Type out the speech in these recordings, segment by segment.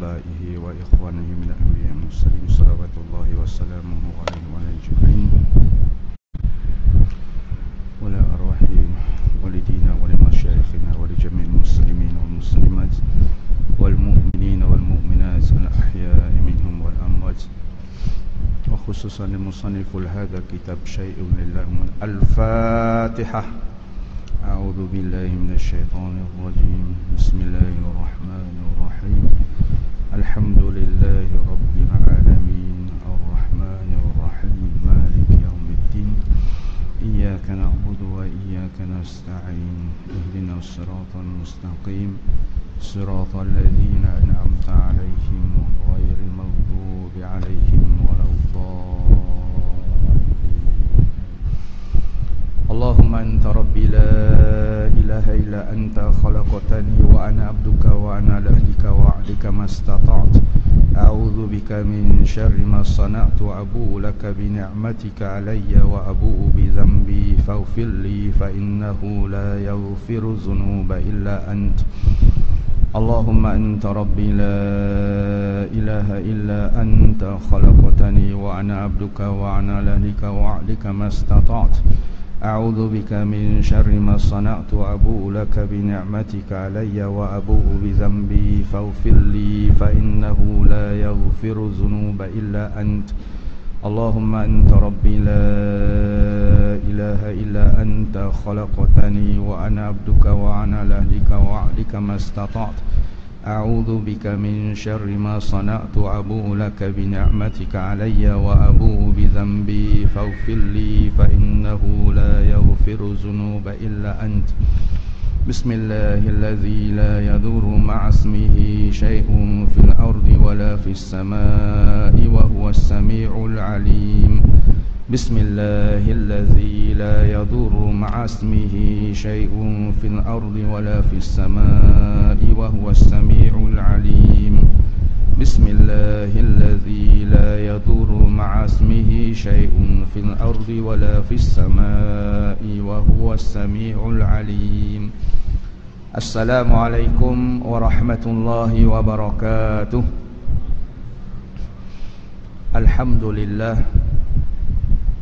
وآبائه وإخوانه من الأنبياء والمرسلين صلوات الله وسلامه عليه وعلى أجمعين وعلى أرواح والدينا ولمشايخنا ولجميع المسلمين والمسلمات والمؤمنين والمؤمنات الأحياء منهم والأموات وخصوصا لمصنف هذا كتاب شيء لله من الفاتحة. أعوذ بالله من الشيطان الرجيم. بسم الله الرحمن الرحيم. الحمد لله رب العالمين الرحمن الرحيم مالك يوم الدين إياك نعبد وإياك نستعين اهدنا الصراط المستقيم صراط الذين أنعمت عليهم غير المغضوب عليهم ولا الضالين. اللهم أنت ربي لا إله إلا أنت خلقتني وأنا عبدك وأنا على عهدك ووعدك ما استطعت أعوذ بك من شر ما صنعت أبوء لك بنعمتك علي وأبوء بذنبي فاغفر لي فإنه لا يغفر الذنوب إلا أنت. اللهم أنت ربي لا إله إلا أنت خلقتني وأنا عبدك وأنا على عهدك ووعدك ما استطعت أعوذ بك من شر ما صنعت أبوء لك بنعمتك علي وأبوء بذنبي فاغفر لي فإنه لا يغفر الذنوب إلا أنت. اللهم أنت ربي لا إله إلا أنت خلقتني وأنا عبدك وأنا على عهدك ووعدك ما استطعت أعوذ بك من شر ما صنعت أبوء لك بنعمتك علي وأبوء بذنبي فاغفر لي فإنه لا يغفر الذنوب إلا أنت. بسم الله الذي لا يضر مع اسمه شيء في الأرض ولا في السماء وهو السميع العليم. بسم الله الذي لا يضر مع اسمه شيء في الأرض ولا في السماء وهو السميع العليم. بسم الله الذي لا يضر مع اسمه شيء في الأرض ولا في السماء وهو السميع العليم. السلام عليكم ورحمة الله وبركاته. الحمد لله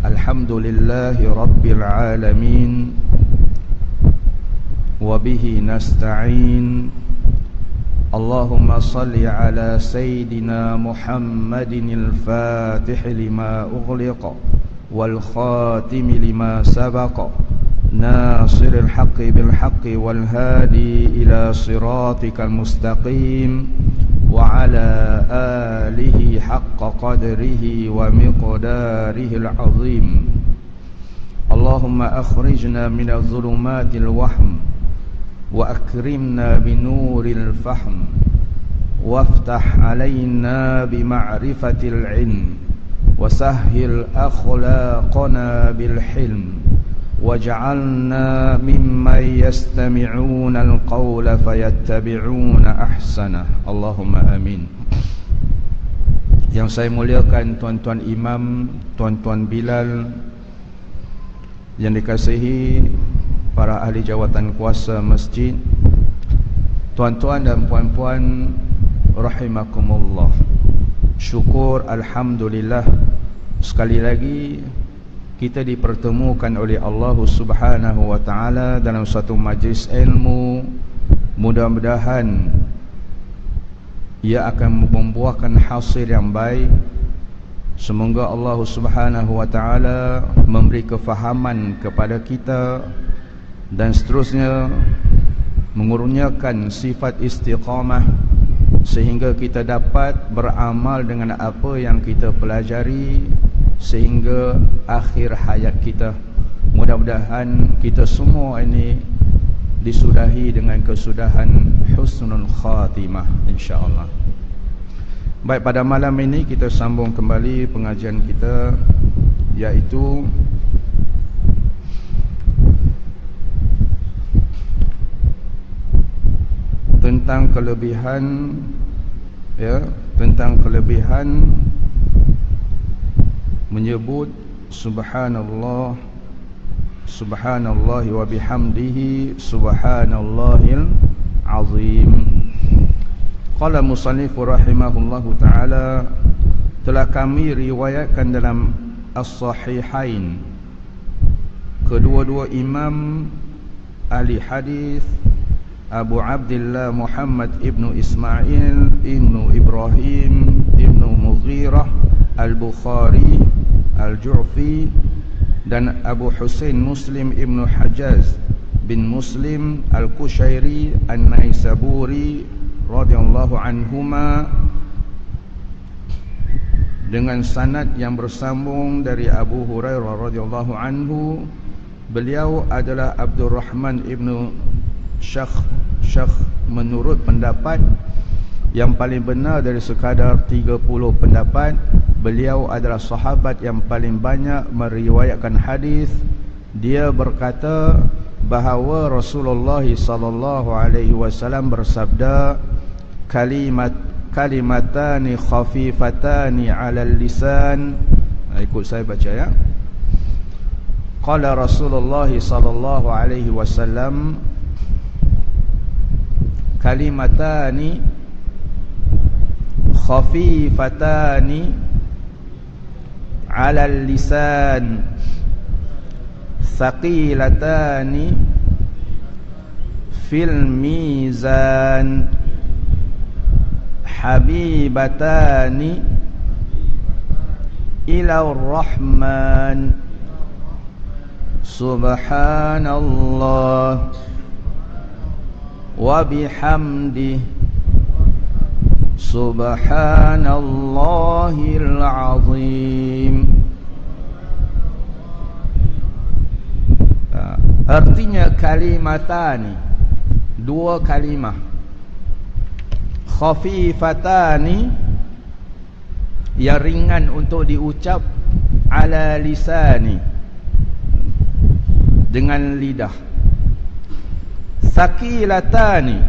الحمد لله رب العالمين وبه نستعين. اللهم صل على سيدنا محمد الفاتح لما أغلق والخاتم لما سبق ناصر الحق بالحق والهادي إلى صراطك المستقيم وعلى آله حق قدره ومقداره العظيم. اللهم أخرجنا من الظلمات الوهم وأكرمنا بنور الفهم وافتح علينا بمعرفة العلم وسهل أخلاقنا بالحلم واجعلنا ممن يستمعون القول فيتبعون أحسنه. اللهم آمين. Yang saya muliakan tuan-tuan imam, tuan-tuan Bilal, yang dikasihi para ahli jawatan kuasa masjid, tuan-tuan dan puan-puan rahimakumullah. Syukur alhamdulillah, sekali lagi kita dipertemukan oleh Allah Subhanahu wa taala dalam suatu majlis ilmu. Mudah-mudahan ia akan membuahkan hasil yang baik. Semoga Allah Subhanahu wa taala memberi kefahaman kepada kita dan seterusnya mengurniakan sifat istiqamah sehingga kita dapat beramal dengan apa yang kita pelajari sehingga akhir hayat kita. Mudah-mudahan kita semua ini disudahi dengan kesudahan husnul khatimah insya-Allah. Baik, pada malam ini kita sambung kembali pengajian kita, iaitu tentang kelebihan, tentang kelebihan menyebut subhanallah, subhanallah wa bihamdihi subhanallahil azim. Qala musannif rahimahullahu ta'ala, telah kami riwayatkan dalam As-Sahihain, kedua-dua imam ahli hadis, Abu Abdullah Muhammad ibnu Ismail ibnu Ibrahim ibnu Mughirah Al-Bukhari Al-Ju'fi, dan Abu Husain Muslim ibnu Hajjaz bin Muslim Al-Kushairi An-Naisaburi radhiyallahu anhuma, dengan sanad yang bersambung dari Abu Hurairah radhiyallahu anhu. Beliau adalah Abdurrahman ibnu Syakh. Menurut pendapat yang paling benar dari sekadar 30 pendapat, beliau adalah sahabat yang paling banyak meriwayatkan hadis. Dia berkata bahawa Rasulullah sallallahu alaihi wasallam bersabda, kalimatani khafifatani 'alal lisan. Ikut saya baca ya. Qala Rasulullah sallallahu alaihi wasallam, kalimatani khafifatani 'alal lisan thaqilatani fil mizan habibatani ila ar-rahman subhanallah wa bihamdihi subhanallahil azim. Artinya kalimatani, dua kalimah, khafifatani, yang ringan untuk diucap, ala lisani, dengan lidah, saqilatani,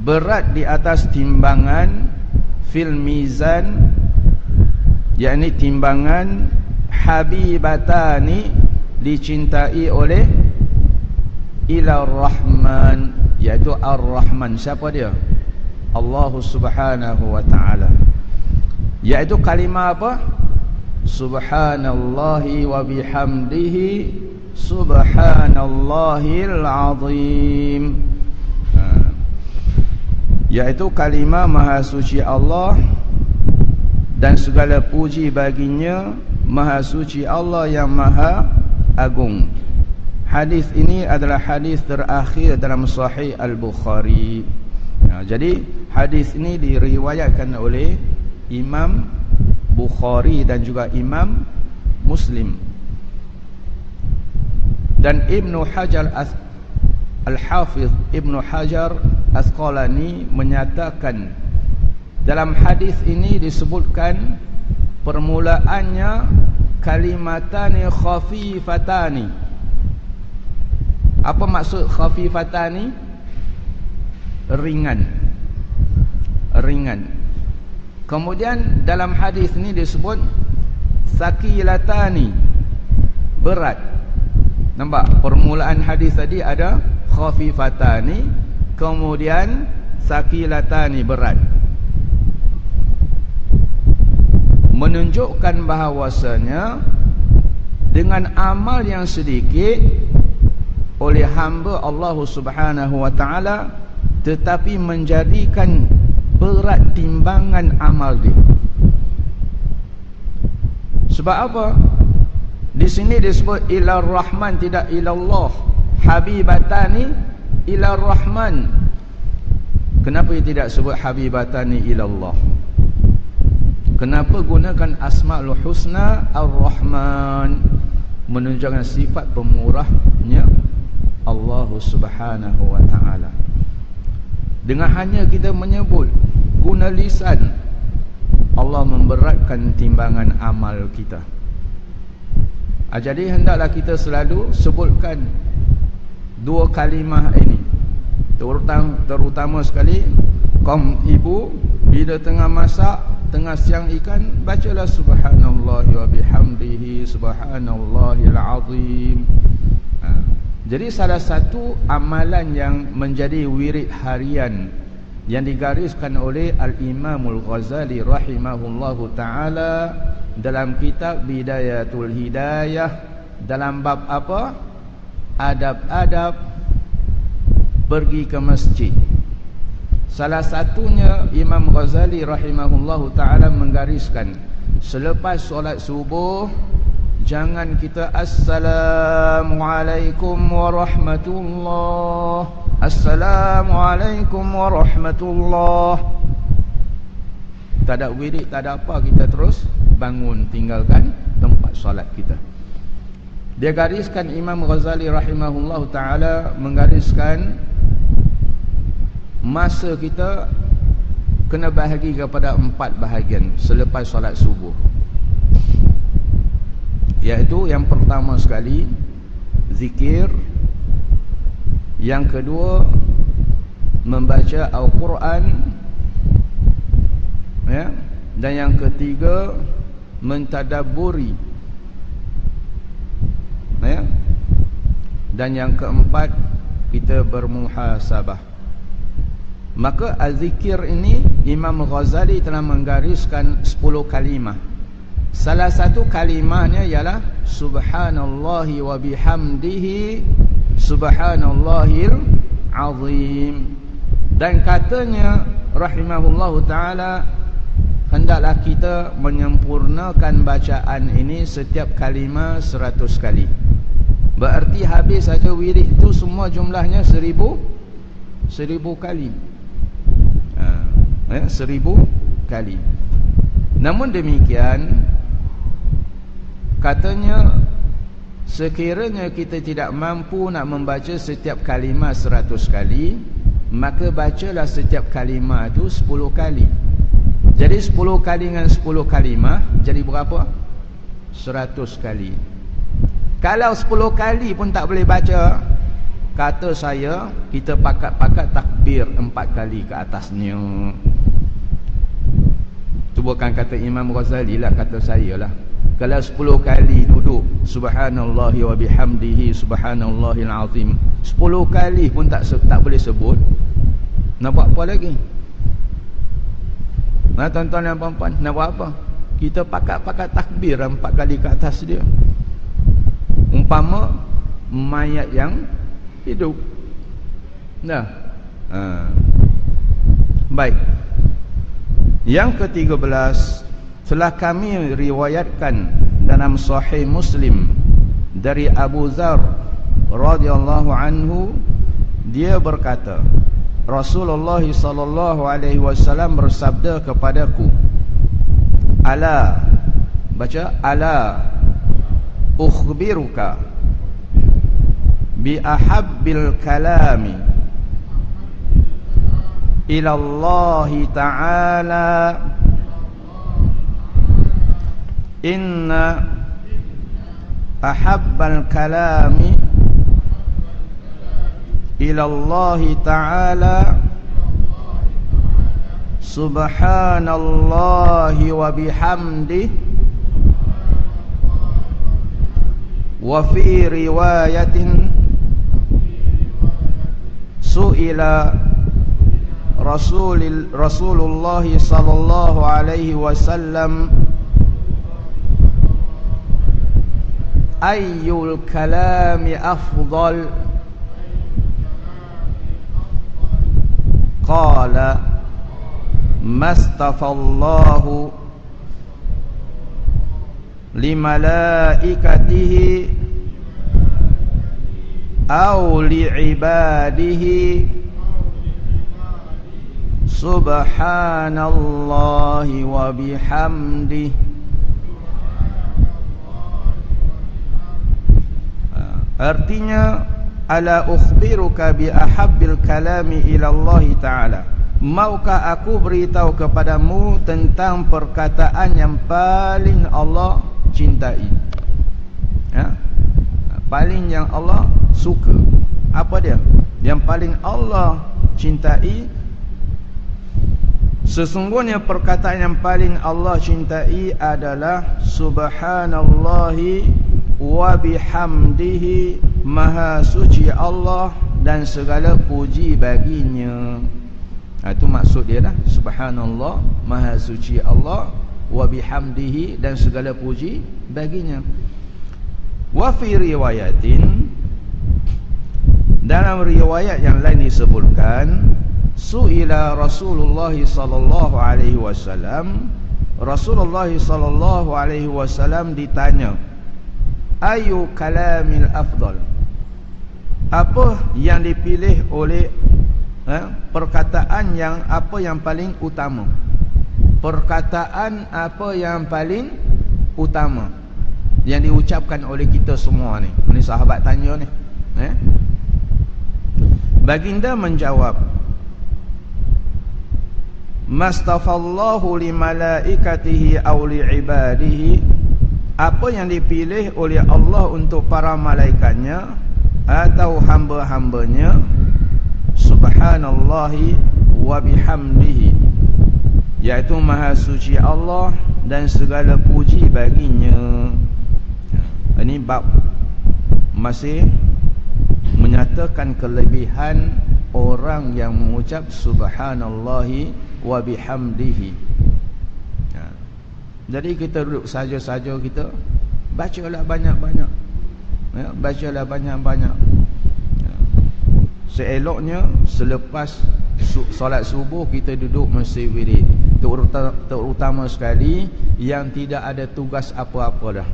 berat di atas timbangan, fil mizan, yakni timbangan, habibatani, dicintai oleh, ila rahman, iaitu ar-rahman. Siapa dia? Allah subhanahu wa ta'ala. Iaitu kalimah apa? Subhanallahi wa bihamdihi subhanallahil azim. Iaitu kalimah maha suci Allah dan segala puji baginya, maha suci Allah yang maha agung. Hadis ini adalah hadis terakhir dalam Sahih Al-Bukhari. Jadi hadis ini diriwayatkan oleh Imam Bukhari dan juga Imam Muslim. Dan Ibnu Hajar Al-Hafiz Ibnu Hajar Asqalani menyatakan dalam hadis ini disebutkan permulaannya kalimatani khafifatani. Apa maksud khafifatani? Ringan. Ringan. Kemudian dalam hadis ini disebut saqilatani, berat. Nampak? Permulaan hadis tadi ada khafifatani, kemudian saqilatani, berat. Menunjukkan bahawasanya dengan amal yang sedikit oleh hamba Allah subhanahu wa ta'ala, tetapi menjadikan berat timbangan amal dia. Sebab apa? Di sini disebut ila rahman, tidak ila Allah. Habibatani ila rahman. Kenapa tidak sebut habibatani ila Allah? Kenapa gunakan asmaul husna ar-rahman? Menunjukkan sifat pemurahnya Allah subhanahu wa ta'ala. Dengan hanya kita menyebut guna lisan, Allah memberatkan timbangan amal kita. Jadi hendaklah kita selalu sebutkan dua kalimah ini, terutama sekali kaum ibu bila tengah masak, tengah siang ikan, bacalah subhanallahi wa bihamdihi subhanallahil azim. Jadi salah satu amalan yang menjadi wirid harian yang digariskan oleh Al-Imamul Ghazali rahimahullahu ta'ala dalam kitab Bidayatul Hidayah, dalam bab apa? Adab-adab pergi ke masjid. Salah satunya Imam Ghazali rahimahullahu ta'ala menggariskan, selepas solat subuh jangan kita Assalamualaikum warahmatullah, Assalamualaikum warahmatullah. Tak ada wirid, tak ada apa, kita terus bangun tinggalkan tempat solat kita. Dia gariskan, Imam Ghazali rahimahullahu ta'ala menggariskan masa kita kena bahagi kepada 4 bahagian selepas solat subuh. Iaitu yang pertama sekali zikir, yang kedua membaca Al-Quran, ya, dan yang ketiga mentadabburi, ya, dan yang keempat kita bermuhasabah. Maka az-zikir ini Imam Ghazali telah menggariskan 10 kalimah. Salah satu kalimahnya ialah subhanallahi wa bihamdihi subhanallahil azim. Dan katanya rahimahullahu ta'ala, hendaklah kita menyempurnakan bacaan ini setiap kalimah 100 kali. Berarti habis saja wirid itu semua jumlahnya 1000 kali. 1000 kali. Namun demikian, katanya sekiranya kita tidak mampu nak membaca setiap kalimah 100 kali, maka bacalah setiap kalimah itu 10 kali. Jadi 10 kali dengan 10 kalimah jadi berapa? 100 kali. Kalau 10 kali pun tak boleh baca, kata saya, kita pakat-pakat takbir 4 kali ke atasnya. Itu bukan kata Imam Ghazali lah, kata saya lah. Kalau 10 kali duduk subhanallahi wa bihamdihi subhanallahil azim, 10 kali pun tak boleh sebut, nak buat apa lagi? Nah, tuan-tuan dan puan-puan, nak buat apa? Kita pakat-pakat takbir 4 kali ke atas dia. Umpama mayat yang hidup. Nah, baik. Yang ke-13, telah kami riwayatkan dalam Sahih Muslim dari Abu Dzar radhiyallahu anhu, dia berkata, Rasulullah sallallahu alaihi wasallam bersabda kepadaku, ala, baca ala, ukhbiruka bi ahabbil kalami ila Allah ta'ala, inna ahabbal kalami ila Allah ta'ala subhanallahi wa bihamdihi, wa fi riwayatin su'ila Rasulullah sallallahu alaihi wasallam ayyul kalami afdal, qala mastafallahu limalaikatihi aw li'ibadihi subhanallahi wa bihamdihi. Artinya, ala ukhbiruka bi ahabbil kalami ila Allah ta'ala, maukah aku beritahu kepadamu tentang perkataan yang paling Allah cintai, ya? Paling yang Allah suka. Apa dia? Yang paling Allah cintai. Sesungguhnya perkataan yang paling Allah cintai adalah subhanallahi wa bihamdihi, maha suci Allah dan segala puji baginya. Itu maksud dia dah. Subhanallah, maha suci Allah, wa bihamdihi, dan segala puji baginya. Wa fi riwayatin, dalam riwayat yang lain disebutkan, su'ila Rasulullah sallallahu alaihi wasallam, Rasulullah sallallahu alaihi wasallam ditanya, ayu kalamil afdal, apa yang dipilih oleh perkataan yang apa yang paling utama, perkataan apa yang paling utama yang diucapkan oleh kita semua ni. Ni sahabat tanya ni. Baginda menjawab, mastafallahu li malaikatihi aw li ibadihi, apa yang dipilih oleh Allah untuk para malaikatnya atau hamba-hambanya, subhanallahi wa bihamdihi, yaitu maha suci Allah dan segala puji baginya. Ini bab masih menyatakan kelebihan orang yang mengucap subhanallahi wa bihamdihi. Jadi kita duduk saja-saja, kita bacalah banyak-banyak, bacalah banyak-banyak. Seeloknya selepas solat subuh kita duduk mesti wirid, terutama sekali yang tidak ada tugas apa-apa dah.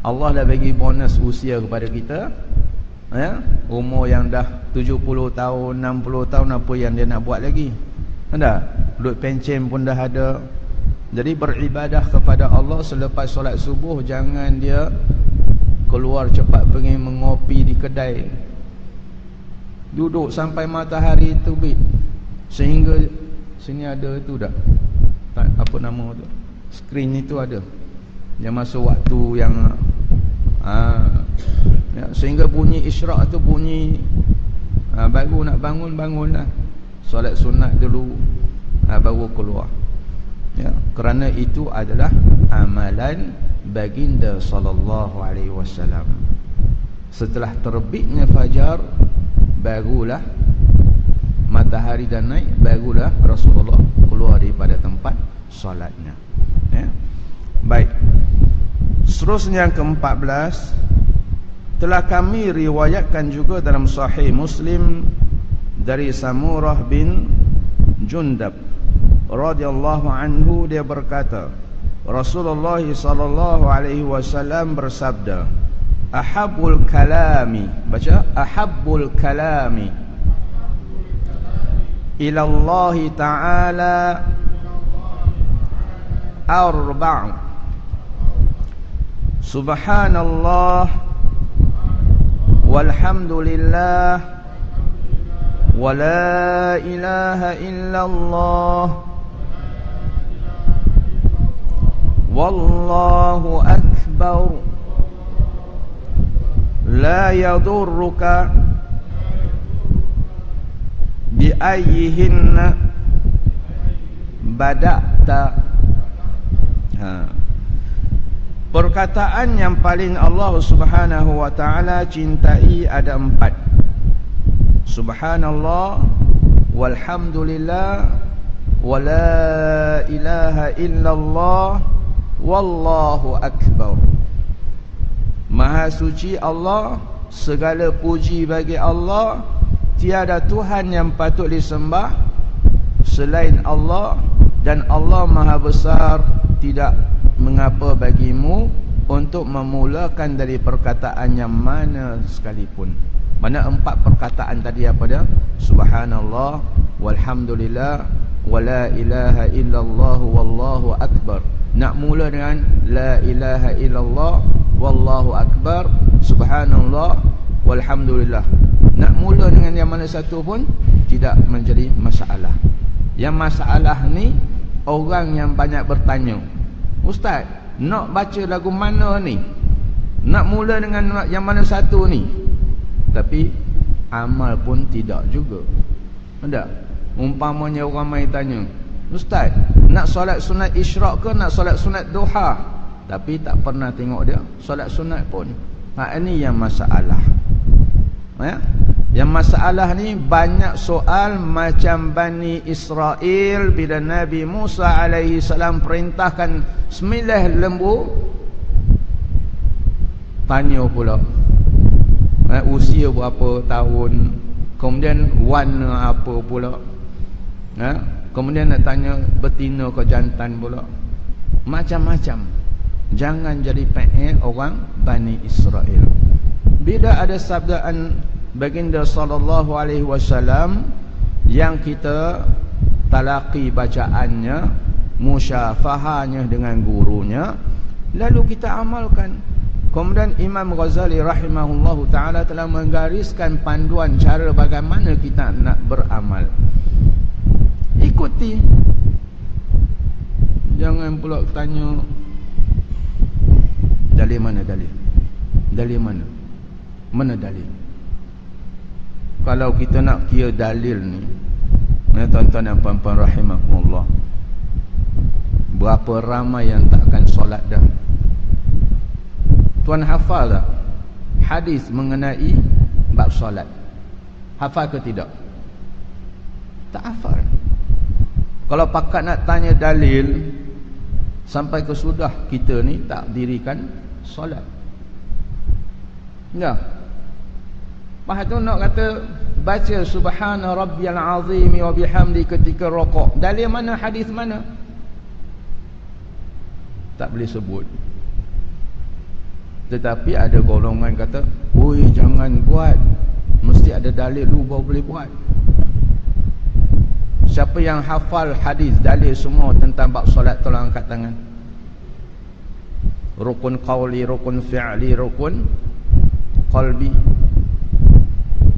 Allah dah bagi bonus usia kepada kita, umur yang dah 70 tahun, 60 tahun, apa yang dia nak buat lagi? Ada duduk pencen pun dah ada. Jadi beribadah kepada Allah selepas solat subuh, jangan dia keluar cepat pergi mengopi di kedai, duduk sampai matahari terbit, sehingga sini ada tu dah, apa nama tu, skrin itu ada yang masuk waktu yang sehingga bunyi isyraq tu bunyi, baru nak bangun-bangunlah, solat sunat dulu, baru keluar. Kerana itu adalah amalan baginda sallallahu alaihi wasallam. Setelah terbitnya fajar, barulah matahari dah naik, barulah Rasulullah keluar daripada tempat solatnya. Baik. Seterusnya yang ke-14, telah kami riwayatkan juga dalam Sahih Muslim dari Samurah bin Jundab radhiyallahu anhu, dia berkata, Rasulullah sallallahu alaihi wasallam bersabda, ahabbul kalami, baca ahabbul kalami ila Allah ta'ala arba', subhanallah walhamdulillah wa la ilaha illallah wallahu akbar la yadurruka bi ayyihinna bada'ta. Perkataan yang paling Allah subhanahu wa ta'ala cintai ada 4. Subhanallah, walhamdulillah, wa la ilaha illallah, wallahu akbar. Maha suci Allah, segala puji bagi Allah, tiada Tuhan yang patut disembah selain Allah, dan Allah maha besar, tidak mengapa bagimu untuk memulakan dari perkataan yang mana sekalipun. Mana 4 perkataan tadi apa dia? Subhanallah, walhamdulillah, wa la ilaha illallah, wallahu akbar. Nak mula dengan la ilaha illallah, wallahu akbar, subhanallah, walhamdulillah. Nak mula dengan yang mana satu pun tidak menjadi masalah. Yang masalah ni orang yang banyak bertanya, Ustaz, nak baca lagu mana ni? Nak mula dengan yang mana satu ni? Tapi amal pun tidak juga. Ada? Umpamanya orang mai tanya, Ustaz, nak solat sunat isyraq ke nak solat sunat duha? Tapi tak pernah tengok dia solat sunat pun. Ini yang masalah. Yang masalah ni banyak soal macam Bani Israel bila Nabi Musa alaihi salam perintahkan sembelih lembu, tanya pula usia berapa tahun, kemudian warna apa pula, kemudian nak tanya betina ke jantan pula, macam-macam. Jangan jadi PE orang Bani Israel. Bila ada sabdaan baginda sallallahu alaihi wasallam yang kita talaqi bacaannya, musyafahahnya dengan gurunya, lalu kita amalkan. Kemudian Imam Ghazali rahimahullahu ta'ala telah menggariskan panduan cara bagaimana kita nak beramal. Ikuti. Jangan pula tanya dalil mana dalil? Dalil mana? Mana dalil? Kalau kita nak kira dalil ni, tuan-tuan dan puan-puan rahimakumullah, berapa ramai yang takkan solat dah? Tuan hafal tak hadis mengenai bab solat? Hafal ke tidak? Tak hafal. Kalau pakat nak tanya dalil, sampai ke sudah kita ni tak dirikan solat. Ya. Lepas tu nak kata baca subhana rabbiyal azim wa bihamdi ketika rokok. Dalil mana, hadis mana? Tak boleh sebut. Tetapi ada golongan kata, oi jangan buat, mesti ada dalil dulu baru boleh buat. Siapa yang hafal hadis dalil semua tentang bab solat, tolong angkat tangan. Rukun qawli, rukun fi'li, rukun qalbi,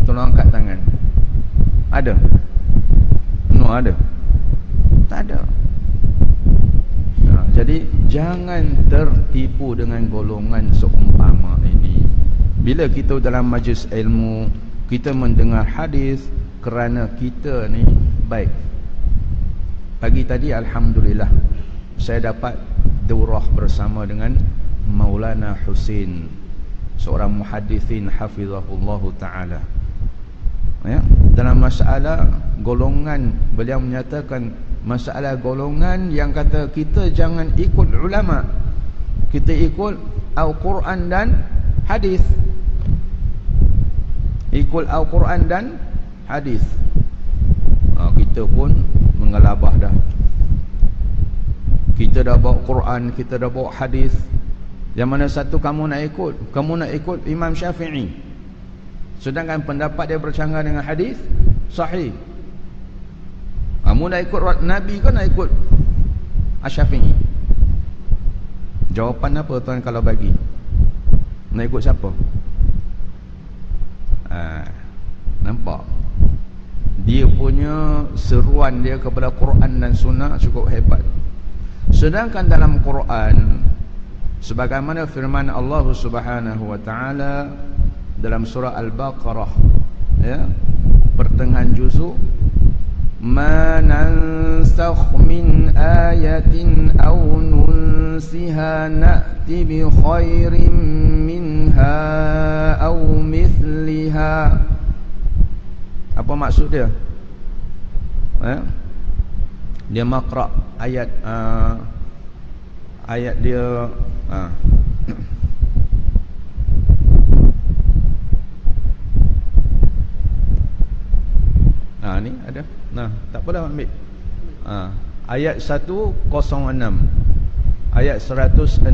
tolong angkat tangan. Ada? No, ada? Tak ada. Jadi jangan tertipu dengan golongan seumpama ini. Bila kita dalam majlis ilmu, kita mendengar hadis kerana kita ni baik. Pagi tadi alhamdulillah saya dapat daurah bersama dengan Maulana Husin, seorang muhadithin hafizahullah taala. Ya, dalam masalah golongan, beliau menyatakan masalah golongan yang kata kita jangan ikut ulama, kita ikut Al-Quran dan hadis. Ikut Al-Quran dan hadis. Kita pun mengelabah dah. Kita dah bawa Quran, kita dah bawa hadis. Yang mana satu kamu nak ikut? Kamu nak ikut Imam Syafi'i, sedangkan pendapat dia bercanggah dengan hadis sahih. Kamu nak ikut Nabi ke nak ikut Asy-Syafi'i? Jawapan apa tuan kalau bagi? Nak ikut siapa? Nampak? Dia punya seruan dia kepada Quran dan Sunnah cukup hebat. Sedangkan dalam Quran, sebagaimana firman Allah Subhanahu wa taala dalam surah Al-Baqarah, ya, pertengahan juzuk, ma nansakh min ayatin aw nunsiha na'ti bi khairin minha aw mithliha. Apa maksud dia? Dia makra ayat ayat dia ni ada. Tak apalah ambil. Ayat 106. Ayat 106.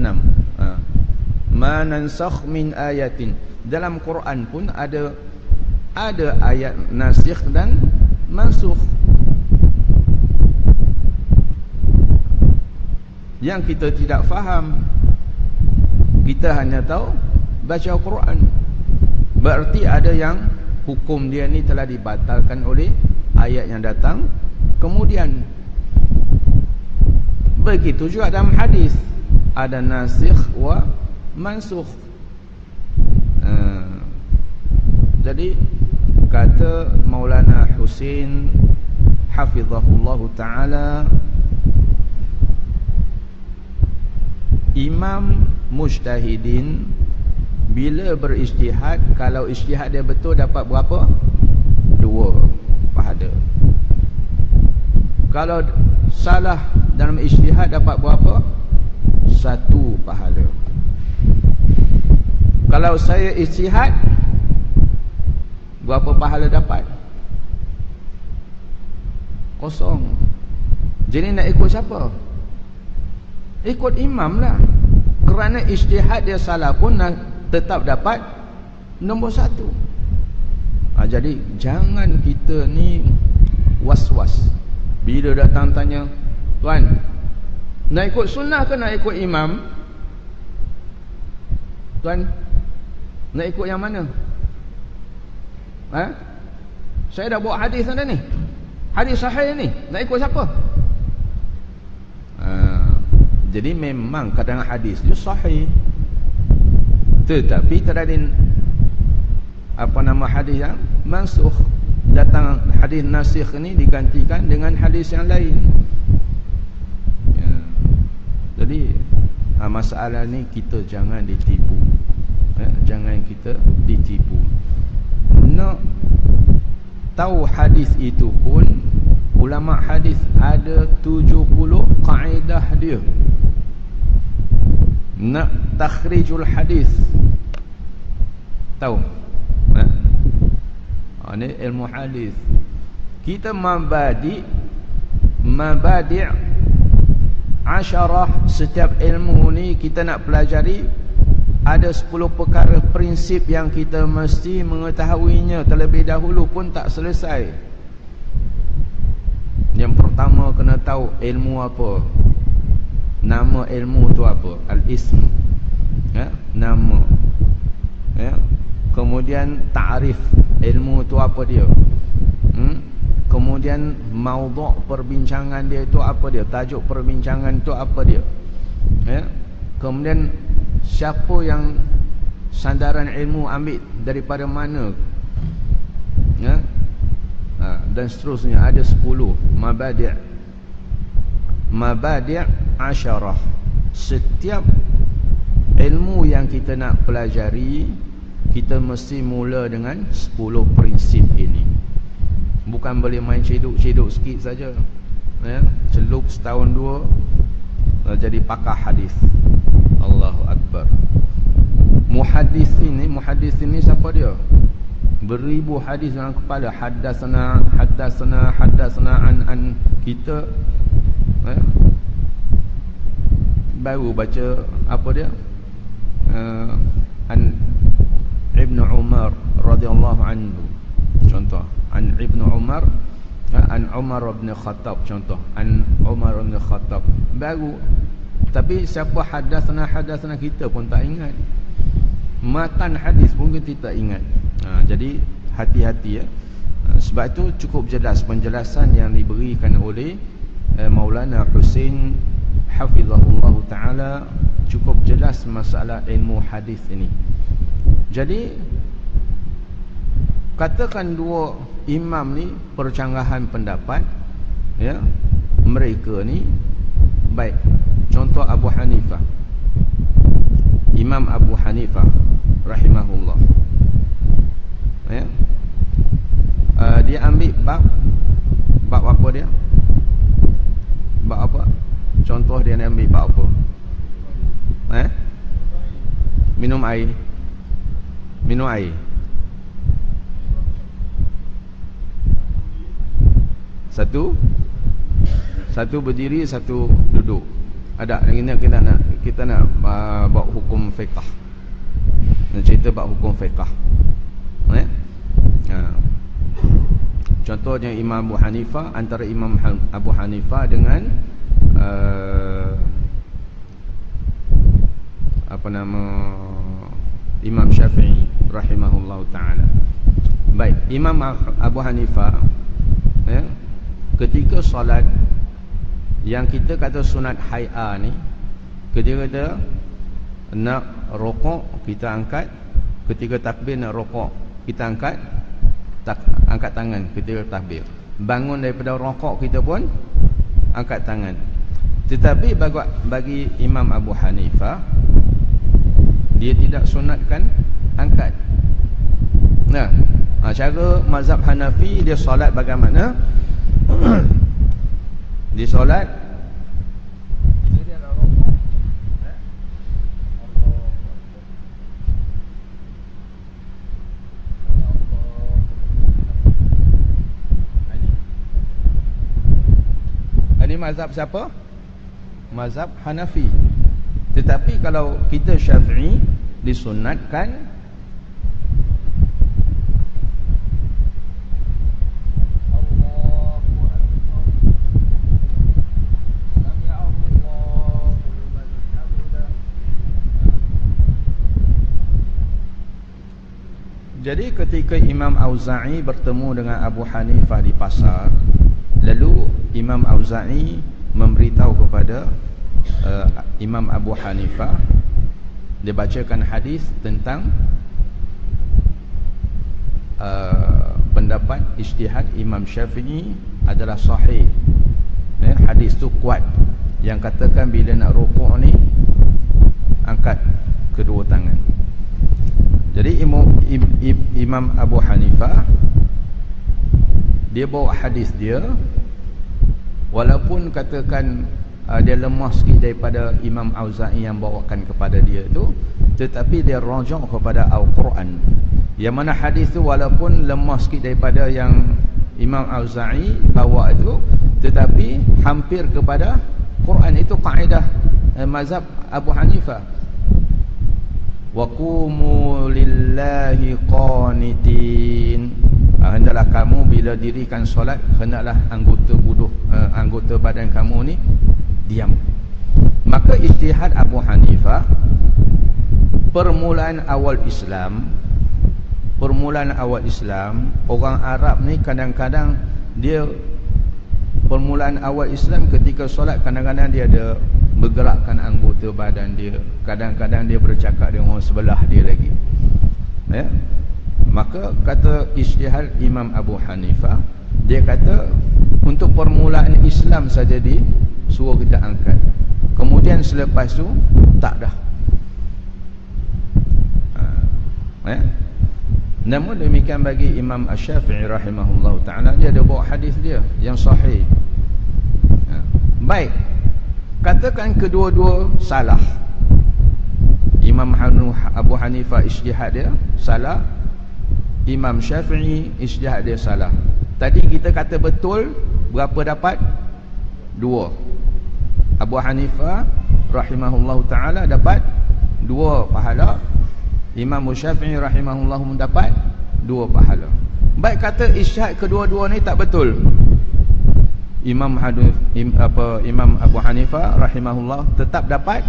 Ma nansakh min ayatin. Dalam Quran pun ada ayat nasikh dan mansukh. Yang kita tidak faham, kita hanya tahu baca Al-Quran, berarti ada yang hukum dia ni telah dibatalkan oleh ayat yang datang kemudian. Begitu juga dalam hadis, ada nasikh wa mansukh. Jadi kata Maulana Husin hafizahullah taala, imam mujtahidin bila berijtihad, kalau ijtihad dia betul dapat berapa? 2 pahala. Kalau salah dalam ijtihad dapat berapa? 1 pahala. Kalau saya ijtihad, berapa pahala dapat? 0. Jadi nak ikut siapa? Ikut imam lah. Kerana ijtihad dia salah pun tetap dapat nombor 1. Jadi jangan kita ni was-was. Bila datang tanya, tuan, nak ikut sunnah ke nak ikut imam? Tuan, nak ikut yang mana? Saya dah bawa hadis anda ni, hadis sahih ni, nak ikut siapa? Jadi memang kadang hadis dia sahih, tetapi terdapat hadis yang mansukh. Datang hadis nasikh ni digantikan dengan hadis yang lain. Jadi masalah ni kita jangan ditipu. Jangan kita ditipu. Nak tahu hadis itu pun ulama hadis ada 70 kaedah dia. Nak takhrijul hadis, tahu? Ini ilmu hadis. Kita mabadi' 10, setiap ilmu ni kita nak pelajari, ada 10 perkara prinsip yang kita mesti mengetahuinya terlebih dahulu pun tak selesai. Yang pertama kena tahu ilmu apa. Nama ilmu tu apa? Al-ism. Nama. Kemudian ta'rif, ilmu tu apa dia? Kemudian maudhu' perbincangan dia itu apa dia? Tajuk perbincangan tu apa dia? Kemudian siapa yang sandaran ilmu ambil daripada mana? Dan seterusnya ada 10 mabadi'. Mabadi' 10. Setiap ilmu yang kita nak pelajari, kita mesti mula dengan 10 prinsip ini. Bukan boleh main ceduk-ceduk sikit saja, celup setahun 2 jadi pakar hadis. Allahu Akbar. Muhaddis ini siapa dia? Beribu hadis dalam kepala. Haddatsana an kita baru baca apa dia? An Ibn Umar radhiyallahu anhu, contoh. An Ibn Umar, an Umar bin Khattab, contoh. An Umar bin Khattab baru. Tapi siapa hadatsana kita pun tak ingat. Matan hadis pun kita tak ingat. Jadi hati-hati ya. Sebab itu cukup jelas penjelasan yang diberikan oleh Maulana Husain hafizahullah taala, cukup jelas masalah ilmu hadis ini. Jadi katakan 2 imam ni percanggahan pendapat, ya, mereka ni baik. Contoh Abu Hanifah, Imam Abu Hanifah rahimahullah, ya, dia ambil bab apa dia? Bab apa? Contoh dia ambil bab apa? Minum air. Satu berdiri, satu duduk. Ada kita nak buat hukum fiqh. Nak cerita bab hukum fiqh. Contohnya Imam Abu Hanifah, antara Imam Abu Hanifah dengan Imam Syafi'i rahimahullah ta'ala. Baik, Imam Abu Hanifah, ya, ketika solat yang kita kata sunat hay'a ni, ketika kita nak rokok kita angkat, ketika takbir nak rokok kita angkat tangan ketika takbir, bangun daripada rokok kita pun angkat tangan. Tetapi bagi Imam Abu Hanifah, dia tidak sunatkan angkat. Nah, Cara mazhab Hanafi, dia solat bagaimana? Dia solat dia nak rokok. Ini mazhab siapa? Mazhab Hanafi. Tetapi kalau kita Syafi'i, disunatkan Jadi ketika Imam Auza'i bertemu dengan Abu Hanifah di pasar, lalu Imam Auza'i memberitahu kepada Imam Abu Hanifah, dia bacakan hadis tentang pendapat ijtihad Imam Syafi'i adalah sahih. Hadis tu kuat, yang katakan bila nak rukuk ni angkat kedua tangan. Jadi Imam Abu Hanifah, dia bawa hadis dia, walaupun katakan dia lemah sikit daripada Imam Auza'i yang bawakan kepada dia tu, tetapi dia rujuk kepada Al-Quran, yang mana hadis tu walaupun lemah sikit daripada yang Imam Auza'i bawa itu, tetapi hampir kepada Quran. Itu kaedah mazhab Abu Hanifah. Wa qumu lillahi qanitin. Hendaklah kamu bila dirikan solat, hendaklah anggota badan kamu ni diam. Maka ijtihad Abu Hanifah, permulaan awal Islam, orang Arab ni kadang-kadang dia permulaan awal Islam ketika solat, kadang-kadang dia ada bergerakkan anggota badan dia, kadang-kadang dia bercakap dengan orang sebelah dia lagi, ya. Maka kata ijtihad Imam Abu Hanifah, dia kata untuk permulaan Islam saja disuruh kita angkat, kemudian selepas tu tak dah, ya. Namun demikian bagi Imam Asy-Syafi'i rahimahullah ta'ala, dia ada bawa hadis dia yang sahih. Baik, katakan kedua-dua salah. Imam Abu Hanifah ijtihad dia salah, Imam Syafi'i ijtihad dia salah. Tadi kita kata betul, berapa dapat? 2. Abu Hanifah rahimahullah ta'ala dapat 2 pahala, Imam Syafi'i rahimahullah mendapat 2 pahala. Baik, kata ijtihad kedua-dua ni tak betul, Imam Abu Hanifah rahimahullah tetap dapat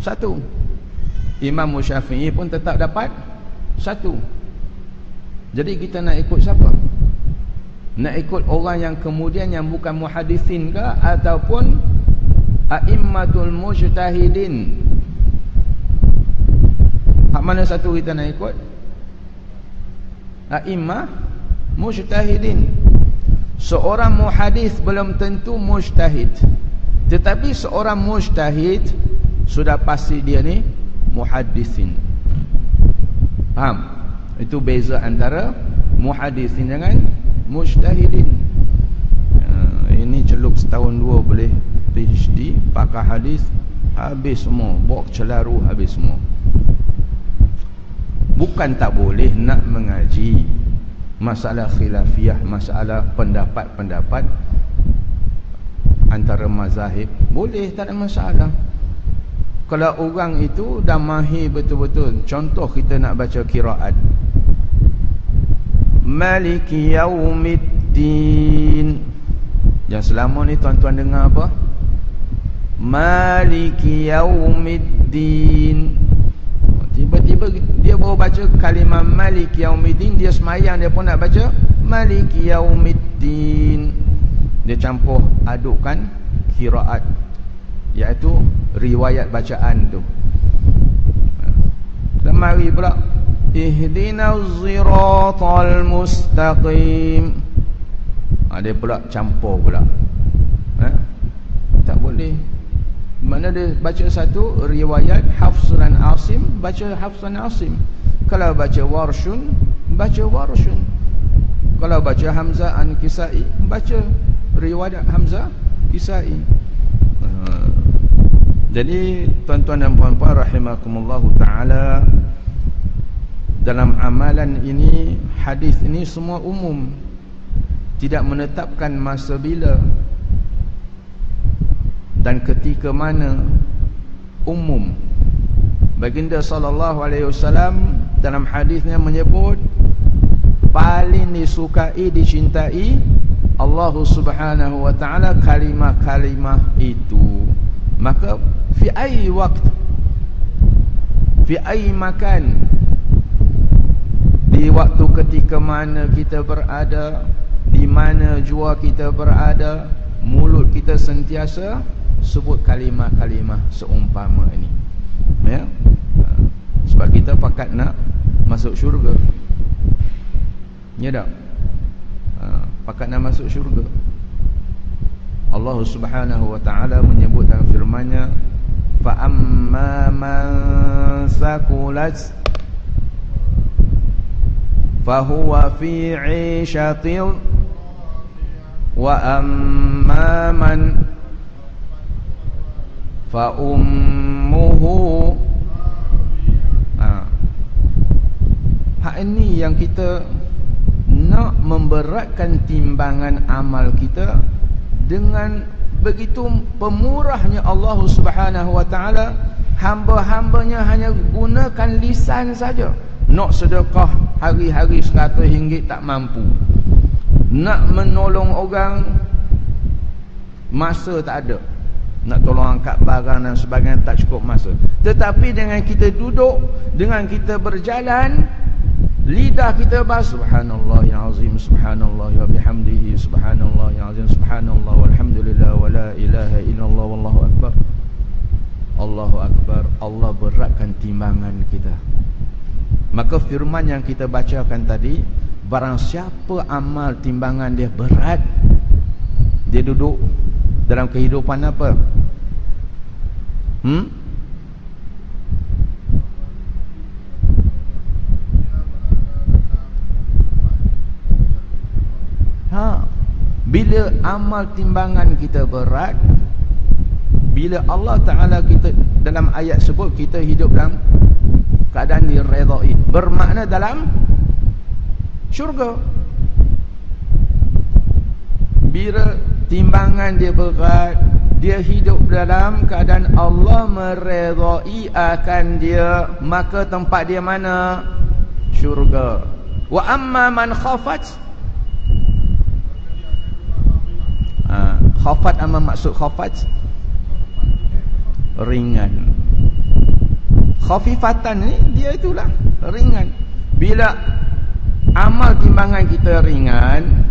1, Imam Syafi'i pun tetap dapat 1. Jadi kita nak ikut siapa? Nak ikut orang yang kemudian yang bukan muhadithin ke, ataupun a'immatul mujtahidin? Hak mana satu kita nak ikut? A'immah mujtahidin. Seorang muhadis belum tentu mujtahid, tetapi seorang mujtahid sudah pasti dia ni muhaddisin. Faham? Itu beza antara muhaddisin dengan mujtahidin. Ini celup setahun 2 boleh PhD, pakar hadis, habis semua, bawa celaru habis semua. Bukan tak boleh nak mengaji masalah khilafiyah, masalah pendapat-pendapat antara mazahib, boleh, tak ada masalah. Kalau orang itu dah mahir betul-betul, contoh kita nak baca qiraat, Maliki Yaumiddin, yang selama ni tuan-tuan dengar apa? Maliki Yaumiddin. Tiba-tiba dia baru baca kalimah Maliki Yaumiddin, dia semayang dia pun nak baca Maliki Yaumiddin. Dia campur adukkan qiraat, iaitu riwayat bacaan tu. Dan mari pula Ihdinas siratal mustaqim, dia pula campur pula. Tak boleh. Mana dia baca satu riwayat Hafs dan Asim, baca Hafs dan Asim. Kalau baca Warshun, baca Warshun. Kalau baca Hamzah an Kisai, baca riwayat Hamzah Kisai. Jadi tuan-tuan dan puan-puan rahimakumullahu taala, dalam amalan ini, hadis ini semua umum, tidak menetapkan masa bila dan ketika mana, umum. Baginda sallallahu alaihi wasallam dalam hadisnya menyebut paling disukai, dicintai Allah Subhanahu wa taala kalimah-kalimah itu. Maka fi ai waqt, fi ai makan, di waktu ketika mana kita berada, di mana jua kita berada, mulut kita sentiasa sebut kalimah-kalimah seumpama ini, ya. Sebab kita pakat nak masuk syurga, ya tak? Pakat nak masuk syurga. Allah Subhanahu wa taala menyebut dalam firman-Nya, fa amma man sakulat fa huwa fi 'ishatin wa amma man fa ummuhu. Hak ini yang kita nak memberatkan timbangan amal kita. Dengan begitu pemurahnya Allah Subhanahu wa taala, hamba-hambanya hanya gunakan lisan saja. Nak sedekah hari-hari RM100 tak mampu. Nak menolong orang, masa tak ada. Nak tolong angkat barang dan sebagainya, tak cukup masa. Tetapi dengan kita duduk, dengan kita berjalan, lidah kita bahas subhanallahil azim, subhanallah wa bihamdihi, subhanallahil azim, subhanallah walhamdulillah wa la ilaha illallah wallahu akbar. Allahu akbar. Allah beratkan timbangan kita. Maka firman yang kita bacakan tadi, barang siapa amal timbangan dia berat, dia duduk dalam kehidupan apa? Bila amal timbangan kita berat, bila Allah Ta'ala kita dalam ayat sebut kita hidup dalam keadaan diredai, bermakna dalam syurga. Bila timbangan dia berat, dia hidup dalam keadaan Allah meredai akan dia, maka tempat dia mana? Syurga. Wa amma man khafat, khafat, ama maksud khafat ringan. Khafifatan ni dia itulah ringan. Bila amal timbangan kita ringan,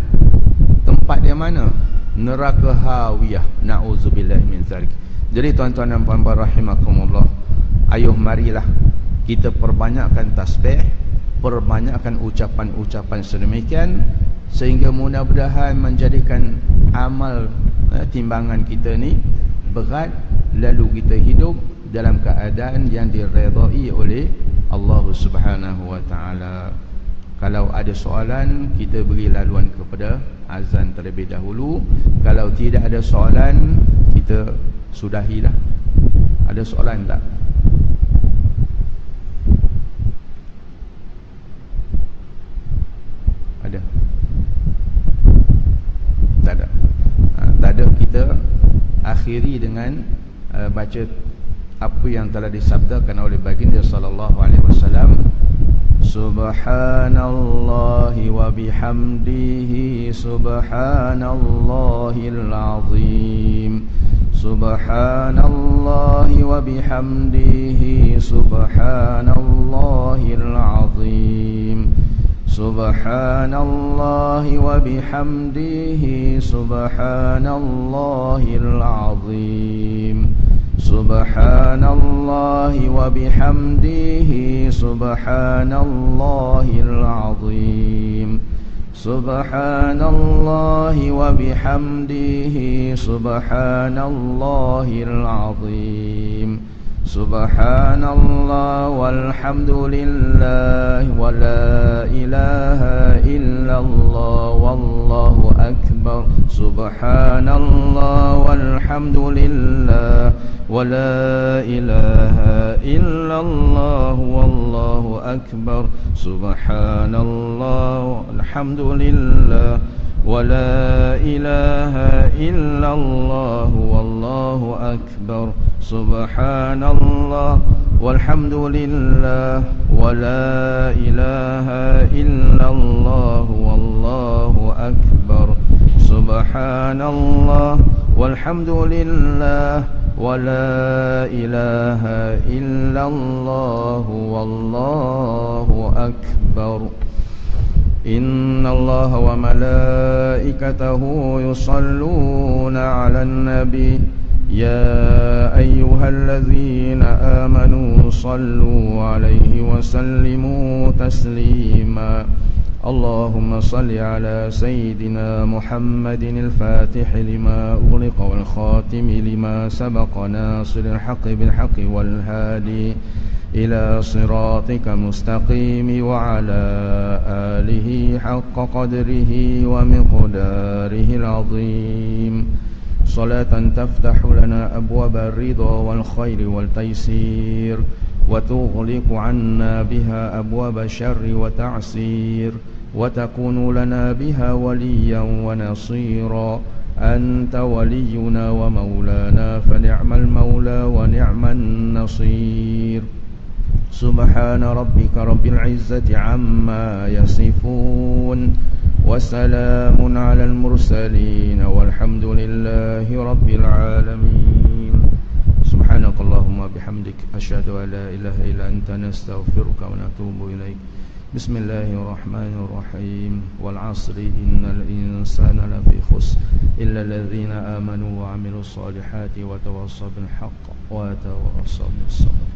tempat dia mana? Neraka hawiyah. Na'udzubillah min zalik. Jadi tuan-tuan dan puan-puan rahimakumullah, ayuh marilah kita perbanyakkan tasbih, perbanyakkan ucapan-ucapan sedemikian, sehingga mudah-mudahan menjadikan amal timbangan kita ni berat, lalu kita hidup dalam keadaan yang diredai oleh Allah Subhanahu wa taala. Kalau ada soalan, kita beri laluan kepada azan terlebih dahulu. Kalau tidak ada soalan, kita sudahilah. Ada soalan tak? Ada? Tak ada. Tak ada. Kita akhiri dengan baca apa yang telah disabdakan oleh baginda sallallahu alaihi wasallam. Subhanallahi wa bihamdihi, subhanallahil azim, subhanallahi wa bihamdihi, subhanallahil azim, subhanallahi wa bihamdihi, subhanallahil azim, subhanallahi wa bihamdihi, subhanallahil azim, subhanallahi wa bihamdihi, subhanallahil azim, Subhanallah walhamdulillah wa la ilaha illallah wallahu akbar. Subhanallah walhamdulillah wa la ilaha illallah wallahu akbar. Subhanallah walhamdulillah wa la ilaha illallah wallahu akbar. Subhanallah walhamdulillah wa la ilaha illallah wallahu akbar. Subhanallah walhamdulillah wa la ilaha illallah wallahu akbar. Inna Allah wa malaikatahu yusalluna 'alan nabi. يا أيها الذين آمنوا صلوا عليه وسلموا تسليما. اللهم صل على سيدنا محمد الفاتح لما أغلق والخاتم لما سبق ناصر الحق بالحق والهادي إلى صراطك مستقيم وعلى آله حق قدره ومقداره العظيم. صلاة تفتح لنا أبواب الرضا والخير والتيسير وتغلق عنا بها أبواب الشر وتعسير وتكون لنا بها وليا ونصيرا. أنت ولينا ومولانا فنعم المولى ونعم النصير. سبحان ربك رب العزة عما يصفون وسلام على المرسلين والحمد لله رب العالمين. سبحانك اللهم بحمدك أشهد أن لا إله إلا أنت نستغفرك ونتوب إليك. بسم الله الرحمن الرحيم. والعصر إن الإنسان لفي خسر إلا الذين آمنوا وعملوا الصالحات وتواصوا بالحق وتواصوا بالصبر.